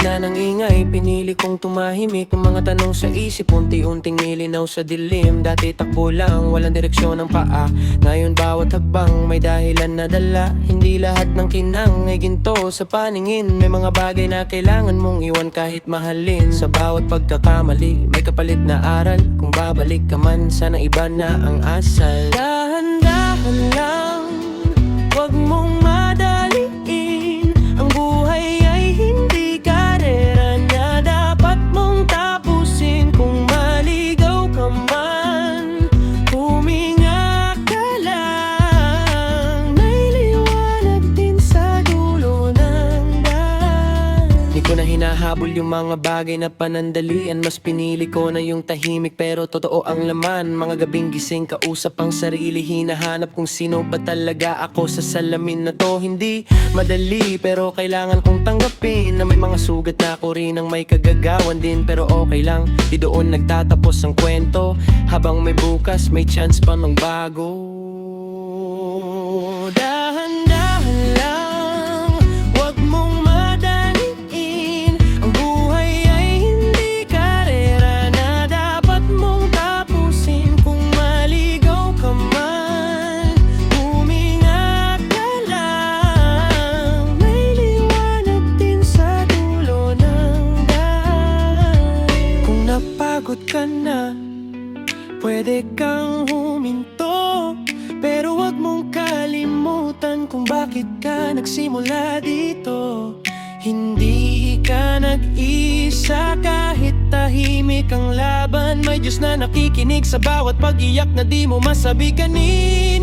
gitna ng ingay, pinili kong tumahimik. Ang mga tanong sa isip, unti-unting nilinaw sa dilim. Dati takbo lang, walang direksyon ng paa. Ngayon bawat hakbang may dahilan na dala. Hindi lahat ng kinang ay ginto sa paningin. May mga bagay na kailangan mong iwan kahit mahalin. Sa bawat pagkakamali, may kapalit na aral. Kung babalik ka man, sana iba na ang asal. Dahan-dahan lang, wag mong madaliin. Ang buhay ay hindi karera na dapat mong tapusin. Kung maligaw ka man, huminga ka lang. May liwanag din sa dulo ng daan. Di ko na hinahabol yung mga bagay na panandalian. Mas pinili ko na yung tahimik pero totoo ang laman. Mga gabing gising, kausap ang sarili. Hinahanap kung sino ba talaga ako sa salamin na to. Hindi madali pero kailangan kong tanggapin na may mga sugat na ako rin ang may kagagawan din. Pero okay lang, di doon nagtatapos ang kwento. Habang may bukas, may chance pa ng bago. Dahan-dahan lang, wag mong madaliin. Ang buhay ay hindi karera na dapat mong tapusin. Kung maligaw ka man, huminga ka lang. May liwanag din sa dulo ng daan. Kung napagod ka na, pwede kang huminto. Pero wag mong kalimutan kung bakit ka nagsimula dito. Hindi ka nag-isa kahit tahimik ang laban. May Diyos na nakikinig sa bawat pag-iyak na di mo masabi kanino.